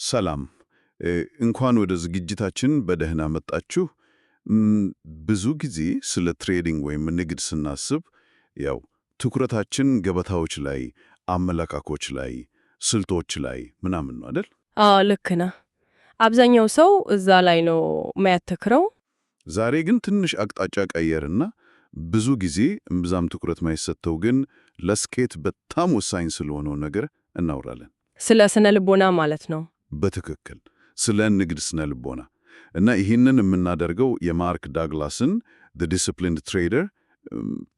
ሰላም እንኳን ወደ ዝግጅታችን በደህና መጣችሁ። ብዙ ጊዜ ስለ ትሬዲንግ ወይም ንግድ ስናስብ ያው ትኩረታችን ገበታዎች ላይ፣ አመለካኮች ላይ፣ ስልቶች ላይ ምናምን ነው አይደል? አዎ ልክ ነህ። አብዛኛው ሰው እዛ ላይ ነው የሚያተክረው። ዛሬ ግን ትንሽ አቅጣጫ ቀየርና ብዙ ጊዜ እምብዛም ትኩረት ማይሰጠው ግን ለስኬት በጣም ወሳኝ ስለሆነው ነገር እናወራለን። ስለ ስነ ልቦና ማለት ነው። በትክክል ስለ ንግድ ስነ ልቦና እና ይህንን የምናደርገው የማርክ ዳግላስን The Disciplined Trader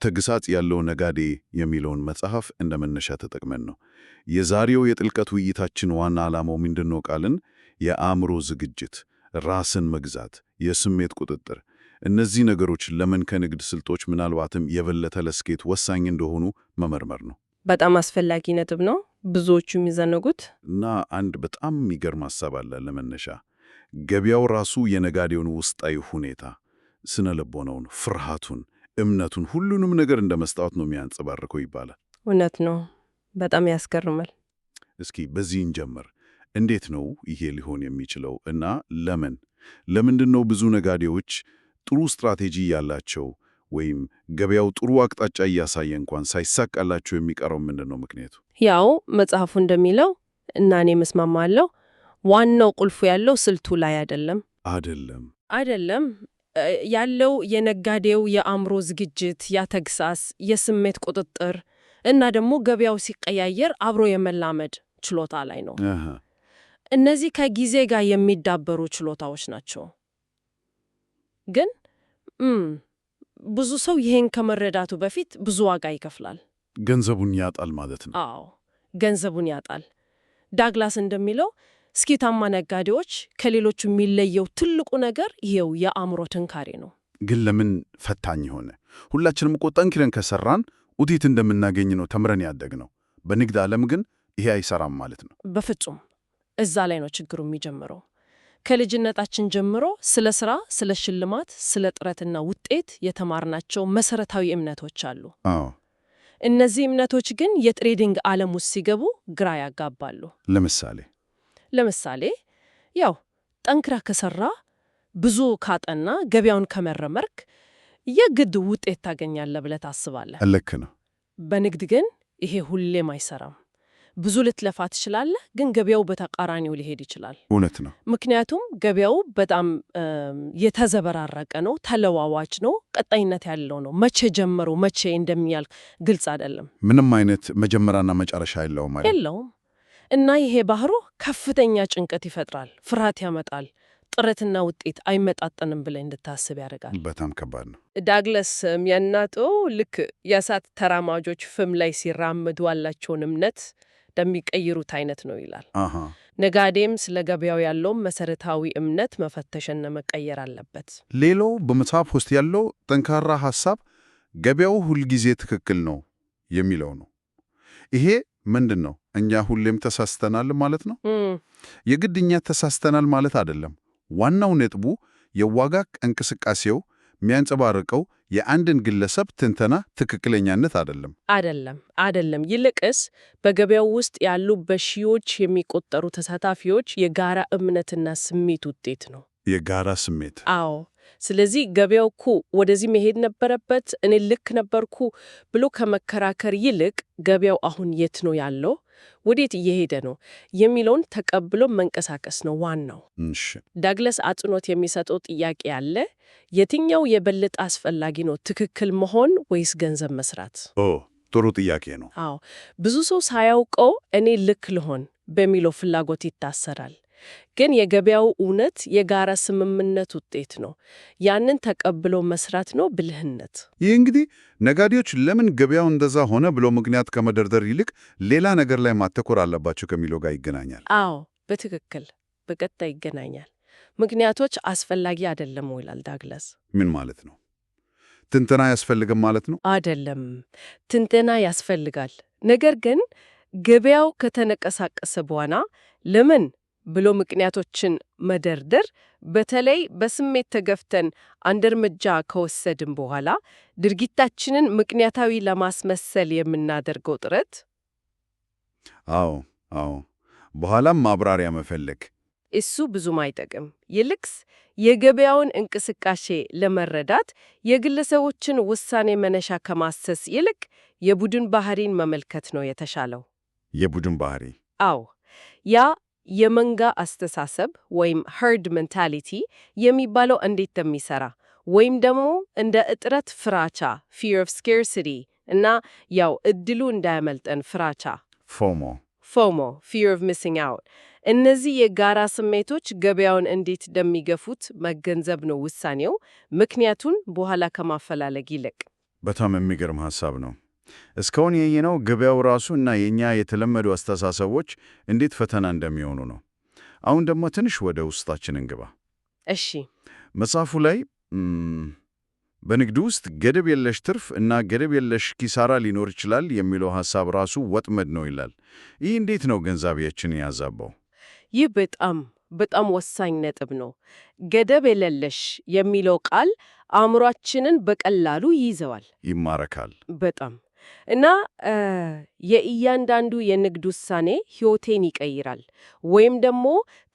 ተግሳጽ ያለው ነጋዴ የሚለውን መጽሐፍ እንደ መነሻ ተጠቅመን ነው። የዛሬው የጥልቀት ውይይታችን ዋና ዓላማው ምንድነው ቃልን የአእምሮ ዝግጅት፣ ራስን መግዛት፣ የስሜት ቁጥጥር፣ እነዚህ ነገሮች ለምን ከንግድ ስልቶች ምናልባትም የበለጠ ለስኬት ወሳኝ እንደሆኑ መመርመር ነው። በጣም አስፈላጊ ነጥብ ነው። ብዙዎቹ የሚዘነጉት እና አንድ በጣም የሚገርም ሐሳብ አለ ለመነሻ። ገበያው ራሱ የነጋዴውን ውስጣዊ ሁኔታ፣ ስነ ልቦናውን፣ ፍርሃቱን፣ እምነቱን፣ ሁሉንም ነገር እንደ መስታወት ነው የሚያንጸባርቀው ይባላል። እውነት ነው። በጣም ያስገርማል። እስኪ በዚህ እንጀምር። እንዴት ነው ይሄ ሊሆን የሚችለው እና ለምንድን ነው ብዙ ነጋዴዎች ጥሩ ስትራቴጂ ያላቸው ወይም ገበያው ጥሩ አቅጣጫ እያሳየ እንኳን ሳይሳካላቸው የሚቀረው ምንድን ነው ምክንያቱ? ያው መጽሐፉ እንደሚለው እና እኔም እስማማለሁ፣ ዋናው ቁልፉ ያለው ስልቱ ላይ አይደለም ያለው የነጋዴው የአእምሮ ዝግጅት፣ ያተግሳስ፣ የስሜት ቁጥጥር እና ደግሞ ገበያው ሲቀያየር አብሮ የመላመድ ችሎታ ላይ ነው። እነዚህ ከጊዜ ጋር የሚዳበሩ ችሎታዎች ናቸው። ግን ብዙ ሰው ይሄን ከመረዳቱ በፊት ብዙ ዋጋ ይከፍላል። ገንዘቡን ያጣል ማለት ነው። አዎ ገንዘቡን ያጣል። ዳግላስ እንደሚለው ስኬታማ ነጋዴዎች ከሌሎቹ የሚለየው ትልቁ ነገር ይሄው የአእምሮ ጥንካሬ ነው። ግን ለምን ፈታኝ ሆነ? ሁላችንም እኮ ጠንክረን ከሰራን ውጤት እንደምናገኝ ነው ተምረን ያደግነው። በንግድ ዓለም ግን ይሄ አይሰራም ማለት ነው። በፍጹም። እዛ ላይ ነው ችግሩ የሚጀምረው። ከልጅነታችን ጀምሮ ስለ ስራ፣ ስለ ሽልማት፣ ስለ ጥረትና ውጤት የተማርናቸው መሰረታዊ እምነቶች አሉ። አዎ። እነዚህ እምነቶች ግን የትሬዲንግ ዓለም ውስጥ ሲገቡ ግራ ያጋባሉ። ለምሳሌ ያው ጠንክራ ከሰራ፣ ብዙ ካጠና፣ ገበያውን ከመረመርክ የግድ ውጤት ታገኛለህ ብለህ ታስባለህ። ልክ ነው። በንግድ ግን ይሄ ሁሌም አይሰራም። ብዙ ልትለፋ ትችላለህ፣ ግን ገበያው በተቃራኒው ሊሄድ ይችላል። እውነት ነው። ምክንያቱም ገበያው በጣም የተዘበራረቀ ነው፣ ተለዋዋጭ ነው፣ ቀጣይነት ያለው ነው። መቼ ጀመሩ መቼ እንደሚያልቅ ግልጽ አይደለም። ምንም አይነት መጀመሪያና መጨረሻ የለውም። እና ይሄ ባህሩ ከፍተኛ ጭንቀት ይፈጥራል፣ ፍርሃት ያመጣል፣ ጥረትና ውጤት አይመጣጠንም ብለህ እንድታስብ ያደርጋል። በጣም ከባድ ነው። ዳግላስ የሚያናጠው ልክ የእሳት ተራማጆች ፍም ላይ ሲራመዱ ያላቸውን እምነት እንደሚቀይሩት አይነት ነው ይላል። ነጋዴም ስለ ገበያው ያለውን መሰረታዊ እምነት መፈተሽና መቀየር አለበት። ሌላው በመጽሐፍ ውስጥ ያለው ጠንካራ ሐሳብ ገበያው ሁልጊዜ ትክክል ነው የሚለው ነው። ይሄ ምንድን ነው? እኛ ሁሌም ተሳስተናል ማለት ነው? የግድ እኛ ተሳስተናል ማለት አይደለም። ዋናው ነጥቡ የዋጋ እንቅስቃሴው የሚያንጸባርቀው የአንድን ግለሰብ ትንተና ትክክለኛነት አይደለም። ይልቅስ በገበያው ውስጥ ያሉ በሺዎች የሚቆጠሩ ተሳታፊዎች የጋራ እምነትና ስሜት ውጤት ነው። የጋራ ስሜት? አዎ። ስለዚህ ገበያው እኮ ወደዚህ መሄድ ነበረበት፣ እኔ ልክ ነበርኩ ብሎ ከመከራከር ይልቅ ገበያው አሁን የት ነው ያለው፣ ወዴት እየሄደ ነው የሚለውን ተቀብሎ መንቀሳቀስ ነው ዋናው። ዳግላስ አጽንኦት የሚሰጠው ጥያቄ አለ። የትኛው የበለጠ አስፈላጊ ነው? ትክክል መሆን ወይስ ገንዘብ መስራት? ጥሩ ጥያቄ ነው። አዎ፣ ብዙ ሰው ሳያውቀው እኔ ልክ ልሆን በሚለው ፍላጎት ይታሰራል። ግን የገበያው እውነት የጋራ ስምምነት ውጤት ነው። ያንን ተቀብሎ መስራት ነው ብልህነት። ይህ እንግዲህ ነጋዴዎች ለምን ገበያው እንደዛ ሆነ ብሎ ምክንያት ከመደርደር ይልቅ ሌላ ነገር ላይ ማተኮር አለባቸው ከሚለው ጋር ይገናኛል። አዎ፣ በትክክል በቀጥታ ይገናኛል። ምክንያቶች አስፈላጊ አይደለም ይላል ዳግላስ። ምን ማለት ነው? ትንተና ያስፈልግም ማለት ነው? አይደለም፣ ትንተና ያስፈልጋል። ነገር ግን ገበያው ከተንቀሳቀሰ በኋላ ለምን ብሎ ምክንያቶችን መደርደር፣ በተለይ በስሜት ተገፍተን አንድ እርምጃ ከወሰድን በኋላ ድርጊታችንን ምክንያታዊ ለማስመሰል የምናደርገው ጥረት። አዎ በኋላም ማብራሪያ መፈለግ እሱ ብዙም አይጠቅም። ይልቅስ የገበያውን እንቅስቃሴ ለመረዳት የግለሰቦችን ውሳኔ መነሻ ከማሰስ ይልቅ የቡድን ባህሪን መመልከት ነው የተሻለው። የቡድን ባህሪ? አዎ፣ ያ የመንጋ አስተሳሰብ ወይም herd mentality የሚባለው እንዴት እንደሚሰራ ወይም ደግሞ እንደ እጥረት ፍራቻ fear of scarcity እና ያው እድሉ እንዳያመልጠን ፍራቻ FOMO fear of missing out እነዚህ የጋራ ስሜቶች ገበያውን እንዴት እንደሚገፉት መገንዘብ ነው ውሳኔው፣ ምክንያቱን በኋላ ከማፈላለግ ይልቅ። በጣም የሚገርም ሐሳብ ነው። እስካሁን ያየነው ገበያው ራሱ እና የኛ የተለመዱ አስተሳሰቦች እንዴት ፈተና እንደሚሆኑ ነው። አሁን ደግሞ ትንሽ ወደ ውስጣችን እንግባ። እሺ። መጽሐፉ ላይ በንግድ ውስጥ ገደብ የለሽ ትርፍ እና ገደብ የለሽ ኪሳራ ሊኖር ይችላል የሚለው ሐሳብ ራሱ ወጥመድ ነው ይላል። ይህ እንዴት ነው ግንዛቤያችንን ያዛባው? ይህ በጣም ወሳኝ ነጥብ ነው። ገደብ የሌለሽ የሚለው ቃል አእምሯችንን በቀላሉ ይይዘዋል፣ ይማረካል በጣም እና የእያንዳንዱ የንግድ ውሳኔ ሕይወቴን ይቀይራል ወይም ደግሞ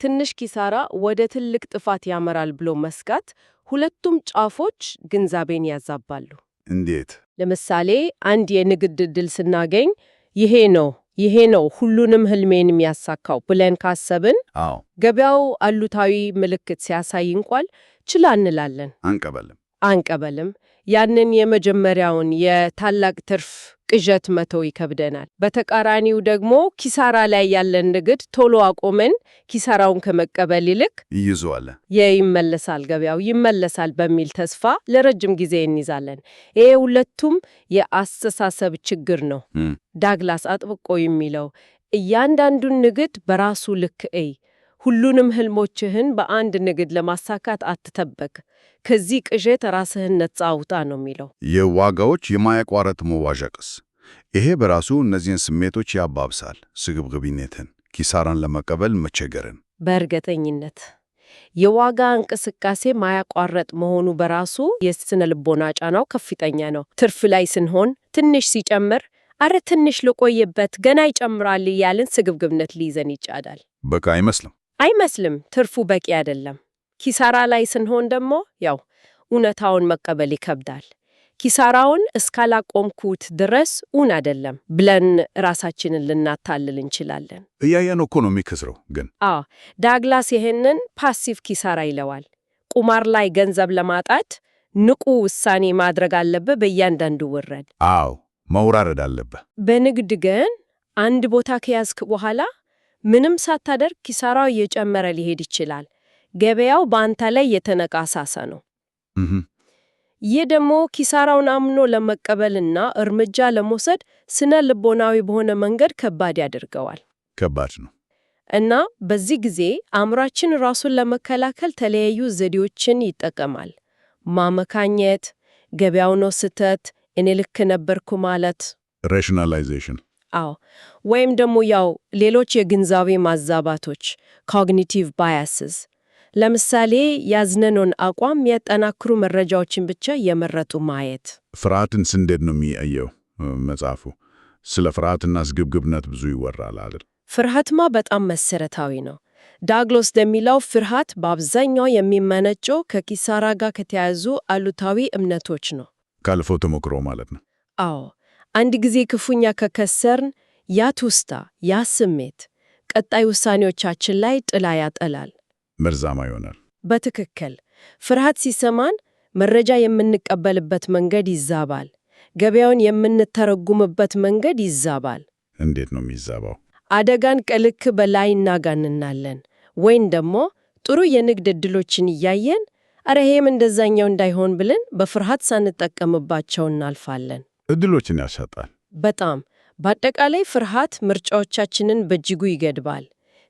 ትንሽ ኪሳራ ወደ ትልቅ ጥፋት ያመራል ብሎ መስጋት ሁለቱም ጫፎች ግንዛቤን ያዛባሉ። እንዴት? ለምሳሌ አንድ የንግድ ዕድል ስናገኝ ይሄ ነው ሁሉንም ህልሜን የሚያሳካው ብለን ካሰብን፣ ገበያው አሉታዊ ምልክት ሲያሳይ እንኳን ችላ እንላለን፣ አንቀበልም። ያንን የመጀመሪያውን የታላቅ ትርፍ ቅዠት መተው ይከብደናል። በተቃራኒው ደግሞ ኪሳራ ላይ ያለን ንግድ ቶሎ አቆመን ኪሳራውን ከመቀበል ይልቅ ገበያው ይመለሳል በሚል ተስፋ ለረጅም ጊዜ እንይዛለን። ይሄ ሁለቱም የአስተሳሰብ ችግር ነው። ዳግላስ አጥብቆ የሚለው እያንዳንዱን ንግድ በራሱ ልክ እይ፣ ሁሉንም ህልሞችህን በአንድ ንግድ ለማሳካት አትጠብቅ፣ ከዚህ ቅዠት ራስህን ነፃ አውጣ ነው የሚለው። የዋጋዎች የማያቋረጥ መዋዠቅስ? ይሄ በራሱ እነዚህን ስሜቶች ያባብሳል። ስግብግብነትን፣ ኪሳራን ለመቀበል መቸገርን። በእርግጠኝነት የዋጋ እንቅስቃሴ ማያቋረጥ መሆኑ በራሱ የስነ ልቦና ጫናው ከፍተኛ ነው። ትርፍ ላይ ስንሆን ትንሽ ሲጨምር አረ ትንሽ ልቆይበት ገና ይጨምራል እያልን ስግብግብነት ሊይዘን ይጫዳል። በቃ አይመስልም፣ ትርፉ በቂ አይደለም። ኪሳራ ላይ ስንሆን ደግሞ ያው እውነታውን መቀበል ይከብዳል። ኪሳራውን እስካላቆምኩት ድረስ እውን አይደለም ብለን ራሳችንን ልናታልል እንችላለን። እያየን እኮ ነው የሚከስረው ግን። ዳግላስ ይህንን ፓሲቭ ኪሳራ ይለዋል። ቁማር ላይ ገንዘብ ለማጣት ንቁ ውሳኔ ማድረግ አለብህ በእያንዳንዱ ውረድ። መውራረድ አለብህ። በንግድ ግን አንድ ቦታ ከያዝክ በኋላ ምንም ሳታደርግ ኪሳራው እየጨመረ ሊሄድ ይችላል። ገበያው በአንተ ላይ የተነቃሳሰ ነው። ይህ ደግሞ ኪሳራውን አምኖ ለመቀበልና እርምጃ ለመውሰድ ስነ ልቦናዊ በሆነ መንገድ ከባድ ያደርገዋል። ከባድ ነው። እና በዚህ ጊዜ አእምሯችን ራሱን ለመከላከል ተለያዩ ዘዴዎችን ይጠቀማል። ማመካኘት፣ ገበያው ነው ስህተት፣ እኔ ልክ ነበርኩ ማለት፣ ራሽናላይዜሽን። ወይም ደግሞ ሌሎች የግንዛቤ ማዛባቶች ኮግኒቲቭ ባያስስ፣ ለምሳሌ ያዝነውን አቋም የሚያጠናክሩ መረጃዎችን ብቻ የመረጡ ማየት። ፍርሃትን እንዴት ነው የሚያየው መጽሐፉ? ስለ ፍርሃትና ስግብግብነት ብዙ ይወራል አይደል? ፍርሃትማ በጣም መሰረታዊ ነው። ዳግላስ እንደሚለው ፍርሃት በአብዛኛው የሚመነጨው ከኪሳራ ጋር ከተያያዙ አሉታዊ እምነቶች ነው። ካለፈው ተሞክሮ ማለት ነው። አንድ ጊዜ ክፉኛ ከከሰርን ያ ትውስታ፣ ያ ስሜት ቀጣይ ውሳኔዎቻችን ላይ ጥላ ያጠላል፣ መርዛማ ይሆናል። በትክክል ፍርሃት ሲሰማን መረጃ የምንቀበልበት መንገድ ይዛባል፣ ገበያውን የምንተረጉምበት መንገድ ይዛባል። እንዴት ነው የሚዛባው? አደጋን ከልክ በላይ እናጋንናለን፣ ወይም ደግሞ ጥሩ የንግድ ዕድሎችን እያየን አረ ይሄም እንደዛኛው እንዳይሆን ብለን በፍርሃት ሳንጠቀምባቸው እናልፋለን። ዕድሎችን ያሳጣል በጣም። በአጠቃላይ ፍርሃት ምርጫዎቻችንን በእጅጉ ይገድባል፣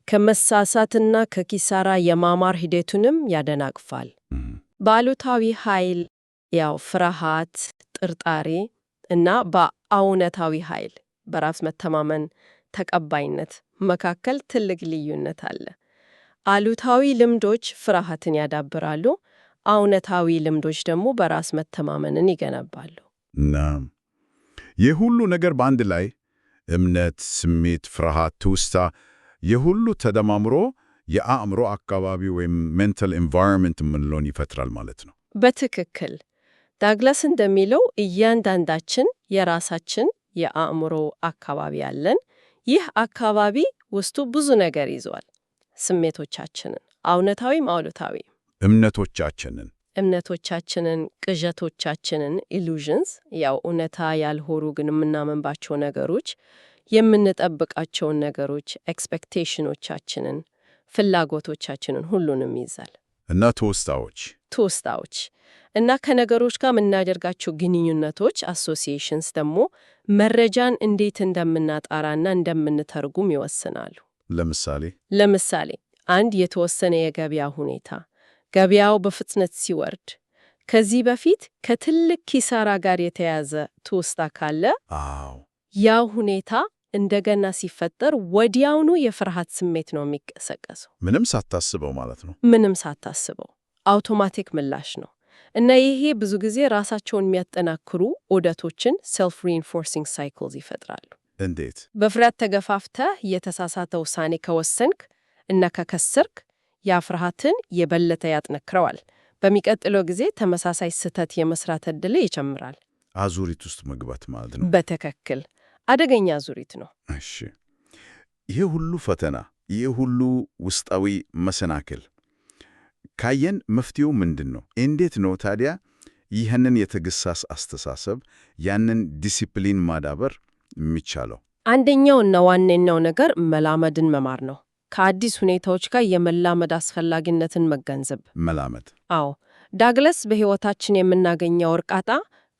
ከመሳሳትና ከኪሳራ የማማር ሂደቱንም ያደናቅፋል። በአሉታዊ ኃይል ፍርሃት፣ ጥርጣሬ እና በአውነታዊ ኃይል በራስ መተማመን፣ ተቀባይነት መካከል ትልቅ ልዩነት አለ። አሉታዊ ልምዶች ፍርሃትን ያዳብራሉ፣ አውነታዊ ልምዶች ደግሞ በራስ መተማመንን ይገነባሉ። ይህ ሁሉ ነገር በአንድ ላይ እምነት፣ ስሜት፣ ፍርሃት፣ ትውስታ የሁሉ ተደማምሮ የአእምሮ አካባቢ ወይም ሜንታል ኤንቫይሮንመንት የምንለውን ይፈጥራል ማለት ነው። በትክክል ዳግላስ እንደሚለው እያንዳንዳችን የራሳችን የአእምሮ አካባቢ አለን። ይህ አካባቢ ውስጡ ብዙ ነገር ይዟል። ስሜቶቻችንን፣ አውነታዊም አሉታዊ፣ እምነቶቻችንን፣ ቅዠቶቻችንን ኢሉዥንስ፣ ያው እውነታ ያልሆኑ ግን የምናመንባቸው ነገሮች፣ የምንጠብቃቸውን ነገሮች ኤክስፔክቴሽኖቻችንን፣ ፍላጎቶቻችንን ሁሉንም ይዛል። እና ትውስታዎች እና ከነገሮች ጋር የምናደርጋቸው ግንኙነቶች አሶሲዬሽንስ ደግሞ መረጃን እንዴት እንደምናጣራና እንደምንተርጉም ይወስናሉ። ለምሳሌ አንድ የተወሰነ የገበያ ሁኔታ ገበያው በፍጥነት ሲወርድ ከዚህ በፊት ከትልቅ ኪሳራ ጋር የተያዘ ትውስታ ካለ ያ ሁኔታ እንደገና ሲፈጠር ወዲያውኑ የፍርሃት ስሜት ነው የሚቀሰቀሰው። ምንም ሳታስበው ማለት ነው። ምንም ሳታስበው አውቶማቲክ ምላሽ ነው። እና ይሄ ብዙ ጊዜ ራሳቸውን የሚያጠናክሩ ዑደቶችን self reinforcing cycles ይፈጥራሉ። እንዴት? በፍርሃት ተገፋፍተህ የተሳሳተ ውሳኔ ከወሰንክ እና ከከሰርክ ያ ፍርሃትን የበለጠ ያጠነክረዋል። በሚቀጥለው ጊዜ ተመሳሳይ ስህተት የመስራት ዕድል ይጨምራል። አዙሪት ውስጥ መግባት ማለት ነው። በትክክል አደገኛ አዙሪት ነው። እሺ፣ ይሄ ሁሉ ፈተና፣ ይሄ ሁሉ ውስጣዊ መሰናክል ካየን መፍትሄው ምንድን ነው? እንዴት ነው ታዲያ ይህንን የተገሳስ አስተሳሰብ ያንን ዲሲፕሊን ማዳበር የሚቻለው? አንደኛውና ዋነኛው ነገር መላመድን መማር ነው። ከአዲስ ሁኔታዎች ጋር የመላመድ አስፈላጊነትን መገንዘብ። መላመድ? አዎ። ዳግላስ በሕይወታችን የምናገኘው እርካታ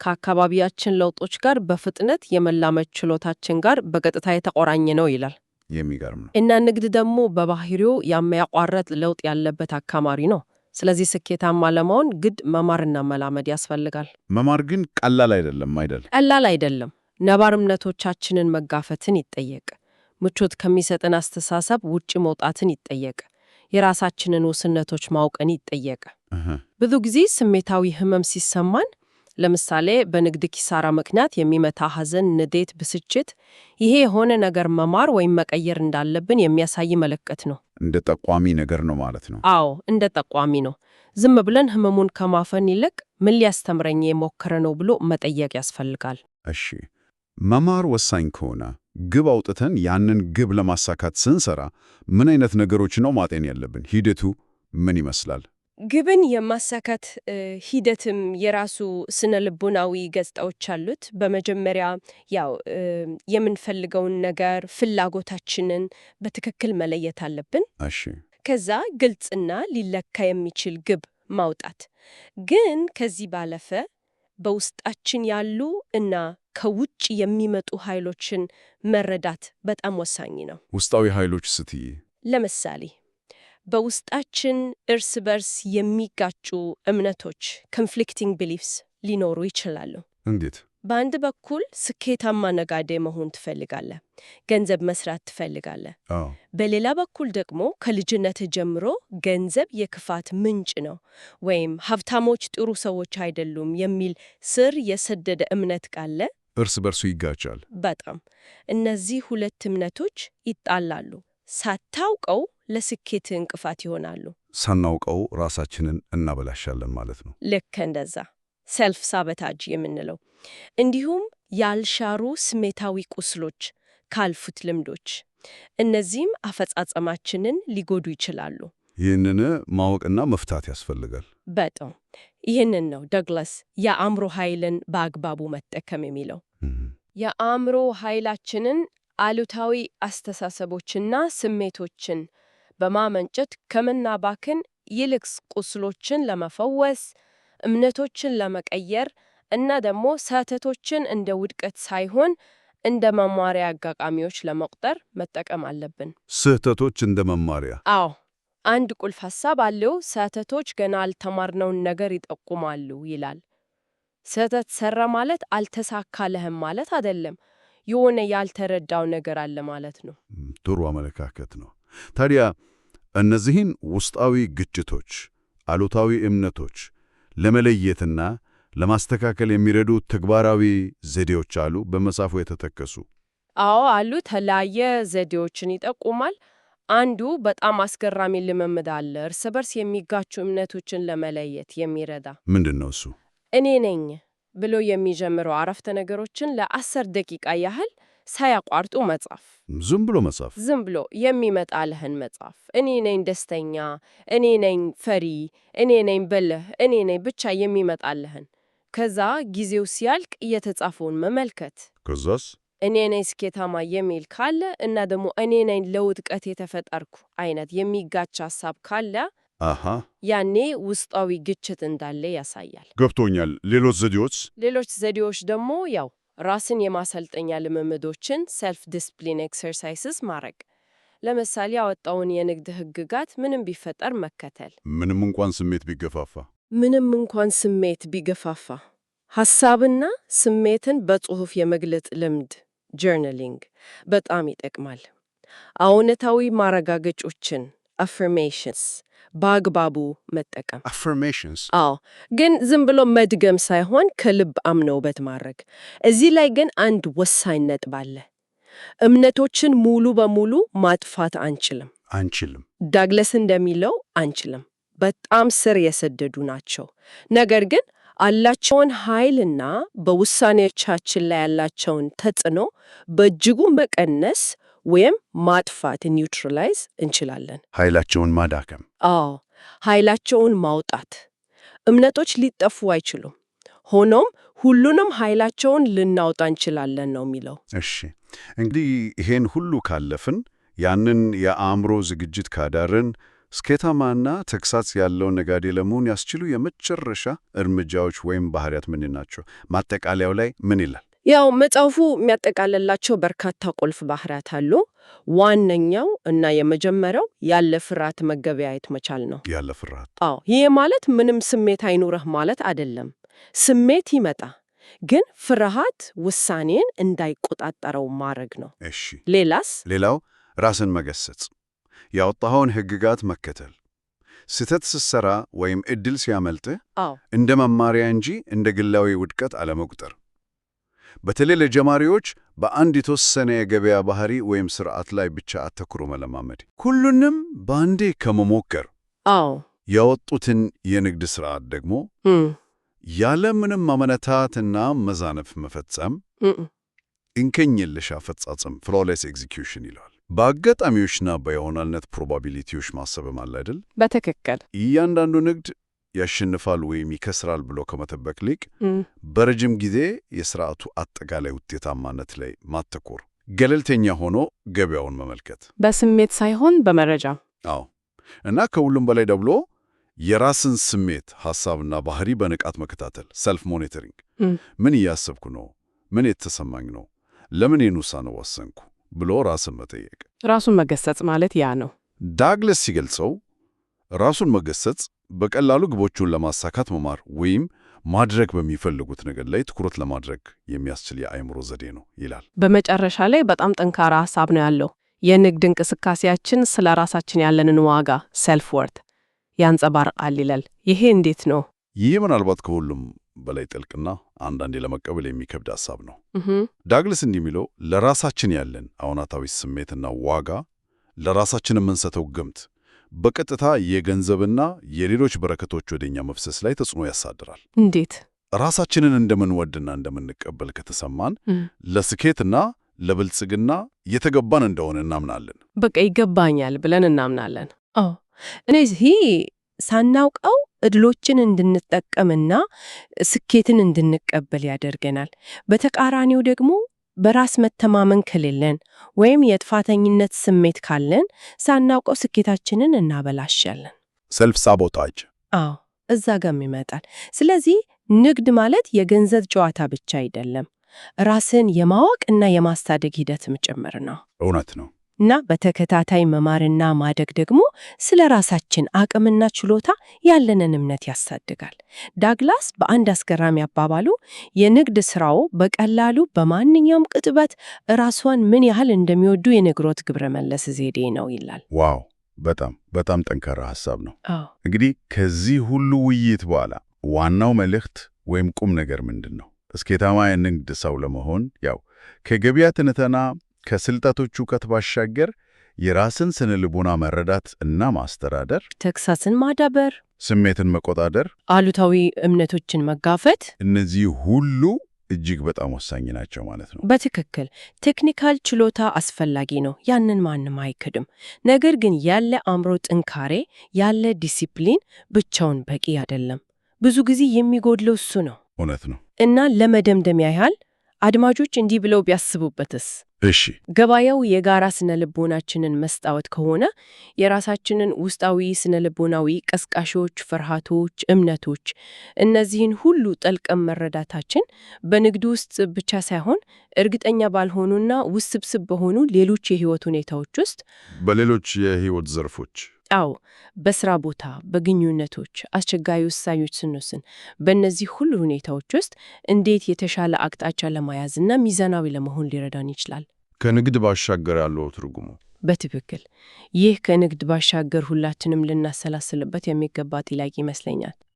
ከአካባቢያችን ለውጦች ጋር በፍጥነት የመላመድ ችሎታችን ጋር በቀጥታ የተቆራኘ ነው ይላል። የሚገርም ነው። እና ንግድ ደግሞ በባህሪው የማያቋርጥ ለውጥ ያለበት አካማሪ ነው። ስለዚህ ስኬታማ ለመሆን ግድ መማርና መላመድ ያስፈልጋል። መማር ግን ቀላል አይደለም አይደል? ቀላል አይደለም። ነባር እምነቶቻችንን መጋፈትን ይጠየቅ። ምቾት ከሚሰጥን አስተሳሰብ ውጭ መውጣትን ይጠየቅ። የራሳችንን ውስነቶች ማወቅን ይጠየቅ። ብዙ ጊዜ ስሜታዊ ህመም ሲሰማን ለምሳሌ በንግድ ኪሳራ ምክንያት የሚመታ ሐዘን፣ ንዴት፣ ብስጭት ይሄ የሆነ ነገር መማር ወይም መቀየር እንዳለብን የሚያሳይ ምልክት ነው። እንደ ጠቋሚ ነገር ነው ማለት ነው። አዎ፣ እንደ ጠቋሚ ነው። ዝም ብለን ህመሙን ከማፈን ይልቅ ምን ሊያስተምረኝ የሞከረ ነው ብሎ መጠየቅ ያስፈልጋል። እሺ፣ መማር ወሳኝ ከሆነ ግብ አውጥተን ያንን ግብ ለማሳካት ስንሰራ ምን አይነት ነገሮች ነው ማጤን ያለብን? ሂደቱ ምን ይመስላል? ግብን የማሳካት ሂደትም የራሱ ስነ ልቦናዊ ገጽታዎች አሉት። በመጀመሪያ ያው የምንፈልገውን ነገር ፍላጎታችንን በትክክል መለየት አለብን። እሺ። ከዛ ግልጽና ሊለካ የሚችል ግብ ማውጣት። ግን ከዚህ ባለፈ በውስጣችን ያሉ እና ከውጭ የሚመጡ ኃይሎችን መረዳት በጣም ወሳኝ ነው። ውስጣዊ ኃይሎች ስትይ ለምሳሌ በውስጣችን እርስ በርስ የሚጋጩ እምነቶች ኮንፍሊክቲንግ ቢሊፍስ ሊኖሩ ይችላሉ። እንዴት? በአንድ በኩል ስኬታማ ነጋዴ መሆን ትፈልጋለህ፣ ገንዘብ መስራት ትፈልጋለህ። በሌላ በኩል ደግሞ ከልጅነትህ ጀምሮ ገንዘብ የክፋት ምንጭ ነው ወይም ሀብታሞች ጥሩ ሰዎች አይደሉም የሚል ስር የሰደደ እምነት ካለ እርስ በርሱ ይጋጫል። በጣም እነዚህ ሁለት እምነቶች ይጣላሉ። ሳታውቀው ለስኬት እንቅፋት ይሆናሉ። ሳናውቀው ራሳችንን እናበላሻለን ማለት ነው። ልክ እንደዛ ሴልፍ ሳቦታጅ የምንለው። እንዲሁም ያልሻሩ ስሜታዊ ቁስሎች ካለፉት ልምዶች፣ እነዚህም አፈጻጸማችንን ሊጎዱ ይችላሉ። ይህንን ማወቅና መፍታት ያስፈልጋል። በጣም ይህንን ነው ዳግላስ የአእምሮ ኃይልን በአግባቡ መጠቀም የሚለው። የአእምሮ ኃይላችንን አሉታዊ አስተሳሰቦችና ስሜቶችን በማመንጨት ከምናባክን ይልቅ ቁስሎችን ለመፈወስ፣ እምነቶችን ለመቀየር እና ደግሞ ስህተቶችን እንደ ውድቀት ሳይሆን እንደ መማሪያ አጋጣሚዎች ለመቁጠር መጠቀም አለብን። ስህተቶች እንደ መማሪያ? አዎ። አንድ ቁልፍ ሐሳብ አለው። ስህተቶች ገና አልተማርነውን ነገር ይጠቁማሉ ይላል። ስህተት ሰራ ማለት አልተሳካለህም ማለት አይደለም። የሆነ ያልተረዳው ነገር አለ ማለት ነው። ጥሩ አመለካከት ነው። ታዲያ እነዚህን ውስጣዊ ግጭቶች፣ አሉታዊ እምነቶች ለመለየትና ለማስተካከል የሚረዱ ተግባራዊ ዘዴዎች አሉ በመጽሐፉ የተጠቀሱ? አዎ አሉ። የተለያየ ዘዴዎችን ይጠቁማል። አንዱ በጣም አስገራሚ ልምምድ አለ፣ እርስ በርስ የሚጋጩ እምነቶችን ለመለየት የሚረዳ። ምንድነው እሱ? እኔ ነኝ ብሎ የሚጀምረው አረፍተ ነገሮችን ለ10 ደቂቃ ያህል ሳያቋርጡ መጻፍ። ዝም ብሎ መጻፍ? ዝም ብሎ የሚመጣልህን መጻፍ። እኔ ነኝ ደስተኛ፣ እኔ ነኝ ፈሪ፣ እኔ ነኝ ብልህ፣ እኔ ነኝ ብቻ የሚመጣልህን። ከዛ ጊዜው ሲያልቅ እየተጻፈውን መመልከት። ከዛስ? እኔ ነኝ ስኬታማ የሚል ካለ እና ደግሞ እኔ ነኝ ለውድቀት የተፈጠርኩ አይነት የሚጋጭ ሐሳብ ካለ ያኔ ውስጣዊ ግጭት እንዳለ ያሳያል። ገብቶኛል። ሌሎች ዘዴዎች ደግሞ ያው ራስን የማሰልጠኛ ልምምዶችን ሰልፍ ዲስፕሊን ኤክሰርሳይስስ ማድረግ። ለምሳሌ ያወጣውን የንግድ ሕግጋት ምንም ቢፈጠር መከተል። ምንም እንኳን ስሜት ቢገፋፋ ሐሳብና ስሜትን በጽሑፍ የመግለጽ ልምድ ጆርናሊንግ በጣም ይጠቅማል። አዎንታዊ ማረጋገጮችን affirmations በአግባቡ መጠቀም። አዎ፣ ግን ዝም ብሎ መድገም ሳይሆን ከልብ አምነውበት ማድረግ። እዚህ ላይ ግን አንድ ወሳኝ ነጥብ አለ። እምነቶችን ሙሉ በሙሉ ማጥፋት አንችልም። ዳግለስ እንደሚለው አንችልም። በጣም ስር የሰደዱ ናቸው። ነገር ግን አላቸውን ኃይልና በውሳኔዎቻችን ላይ ያላቸውን ተጽዕኖ በእጅጉ መቀነስ ወይም ማጥፋት ኒውትራላይዝ እንችላለን። ኃይላቸውን ማዳከም? አዎ፣ ኃይላቸውን ማውጣት። እምነቶች ሊጠፉ አይችሉም። ሆኖም ሁሉንም ኃይላቸውን ልናውጣ እንችላለን ነው የሚለው። እሺ፣ እንግዲህ ይሄን ሁሉ ካለፍን፣ ያንን የአእምሮ ዝግጅት ካዳርን፣ ስኬታማና ተግሳጽ ያለው ነጋዴ ለመሆን ያስችሉ የመጨረሻ እርምጃዎች ወይም ባህሪያት ምን ናቸው? ማጠቃለያው ላይ ምን ይላል? ያው መጽሐፉ የሚያጠቃልላቸው በርካታ ቁልፍ ባህሪያት አሉ። ዋነኛው እና የመጀመሪያው ያለ ፍርሃት መገበያየት መቻል ነው። ያለ ፍርሃት? አዎ፣ ይሄ ማለት ምንም ስሜት አይኑረህ ማለት አይደለም። ስሜት ይመጣ፣ ግን ፍርሃት ውሳኔን እንዳይቆጣጠረው ማድረግ ነው። እሺ፣ ሌላስ? ሌላው ራስን መገሰጽ፣ ያወጣኸውን ሕግጋት መከተል፣ ስህተት ስትሰራ ወይም ዕድል ሲያመልጥህ እንደ መማሪያ እንጂ እንደ ግላዊ ውድቀት አለመቁጠር። በተለይ ለጀማሪዎች በአንድ የተወሰነ የገበያ ባህሪ ወይም ስርዓት ላይ ብቻ አተኩሮ መለማመድ፣ ሁሉንም በአንዴ ከመሞከር። ያወጡትን የንግድ ስርዓት ደግሞ ያለምንም ማመነታትና መዛነፍ መፈጸም፣ እንከን የለሽ አፈጻጸም ፍሎሌስ ኤግዚኪዩሽን ይለዋል። በአጋጣሚዎችና በይሆናልነት ፕሮባቢሊቲዎች ማሰብም አለ አይደል? በትክክል። እያንዳንዱ ንግድ ያሸንፋል ወይም ይከስራል ብሎ ከመጠበቅ ይልቅ በረጅም ጊዜ የስርዓቱ አጠቃላይ ውጤታማነት ላይ ማተኮር፣ ገለልተኛ ሆኖ ገበያውን መመልከት፣ በስሜት ሳይሆን በመረጃ። አዎ፣ እና ከሁሉም በላይ ደግሞ የራስን ስሜት፣ ሐሳብና ባህሪ በንቃት መከታተል፣ ሰልፍ ሞኒተሪንግ። ምን እያሰብኩ ነው? ምን የተሰማኝ ነው? ለምን ይህን ውሳኔ ወሰንኩ ብሎ ራስን መጠየቅ። ራሱን መገሰጽ ማለት ያ ነው። ዳግለስ ሲገልጸው ራሱን መገሰጽ በቀላሉ ግቦቹን ለማሳካት መማር ወይም ማድረግ በሚፈልጉት ነገር ላይ ትኩረት ለማድረግ የሚያስችል የአእምሮ ዘዴ ነው ይላል። በመጨረሻ ላይ በጣም ጠንካራ ሐሳብ ነው ያለው። የንግድ እንቅስቃሴያችን ስለ ራሳችን ያለንን ዋጋ ሰልፍ ወርት ያንጸባርቃል ይላል። ይሄ እንዴት ነው? ይህ ምናልባት ከሁሉም በላይ ጥልቅና አንዳንዴ ለመቀበል የሚከብድ ሐሳብ ነው። ዳግለስ እንዲህ የሚለው ለራሳችን ያለን አዎንታዊ ስሜትና ዋጋ፣ ለራሳችን የምንሰጠው ግምት በቀጥታ የገንዘብና የሌሎች በረከቶች ወደኛ መፍሰስ ላይ ተጽዕኖ ያሳድራል። እንዴት? ራሳችንን እንደምንወድና እንደምንቀበል ከተሰማን ለስኬትና ለብልጽግና የተገባን እንደሆነ እናምናለን። በቃ ይገባኛል ብለን እናምናለን። እነዚህ ሳናውቀው እድሎችን እንድንጠቀምና ስኬትን እንድንቀበል ያደርገናል። በተቃራኒው ደግሞ በራስ መተማመን ከሌለን ወይም የጥፋተኝነት ስሜት ካለን ሳናውቀው ስኬታችንን እናበላሻለን። ሰልፍ ሳቦታጅ። አዎ፣ እዛ ጋም ይመጣል። ስለዚህ ንግድ ማለት የገንዘብ ጨዋታ ብቻ አይደለም፣ ራስን የማወቅ እና የማሳደግ ሂደትም ጭምር ነው። እውነት ነው። እና በተከታታይ መማርና ማደግ ደግሞ ስለ ራሳችን አቅምና ችሎታ ያለንን እምነት ያሳድጋል። ዳግላስ በአንድ አስገራሚ አባባሉ የንግድ ስራው በቀላሉ በማንኛውም ቅጽበት ራስዋን ምን ያህል እንደሚወዱ የነግሮት ግብረ መለስ ዘዴ ነው ይላል። ዋው! በጣም ጠንካራ ሐሳብ ነው። እንግዲህ ከዚህ ሁሉ ውይይት በኋላ ዋናው መልእክት ወይም ቁም ነገር ምንድን ነው? ስኬታማ የንግድ ሰው ለመሆን ያው ከገበያ ትንተና ከስልጠቶቹ እውቀት ባሻገር የራስን ስነ ልቦና መረዳት እና ማስተዳደር፣ ተግሳጽን ማዳበር፣ ስሜትን መቆጣጠር፣ አሉታዊ እምነቶችን መጋፈጥ፣ እነዚህ ሁሉ እጅግ በጣም ወሳኝ ናቸው ማለት ነው። በትክክል ቴክኒካል ችሎታ አስፈላጊ ነው፣ ያንን ማንም አይክድም። ነገር ግን ያለ አእምሮ ጥንካሬ፣ ያለ ዲሲፕሊን ብቻውን በቂ አይደለም። ብዙ ጊዜ የሚጎድለው እሱ ነው። እውነት ነው። እና ለመደምደሚያ ያህል አድማጮች እንዲህ ብለው ቢያስቡበትስ? እሺ፣ ገበያው የጋራ ስነ ልቦናችንን መስታወት ከሆነ የራሳችንን ውስጣዊ ስነ ልቦናዊ ቀስቃሾች፣ ፍርሃቶች፣ እምነቶች፣ እነዚህን ሁሉ ጠልቀን መረዳታችን በንግድ ውስጥ ብቻ ሳይሆን እርግጠኛ ባልሆኑና ውስብስብ በሆኑ ሌሎች የህይወት ሁኔታዎች ውስጥ በሌሎች የህይወት ዘርፎች በስራ ቦታ፣ በግንኙነቶች፣ አስቸጋሪ ውሳኔዎች ስንወስን በእነዚህ ሁሉ ሁኔታዎች ውስጥ እንዴት የተሻለ አቅጣጫ ለመያዝና ሚዛናዊ ለመሆን ሊረዳን ይችላል። ከንግድ ባሻገር ያለው ትርጉሙ በትክክል ይህ ከንግድ ባሻገር ሁላችንም ልናሰላስልበት የሚገባ ጥያቄ ይመስለኛል።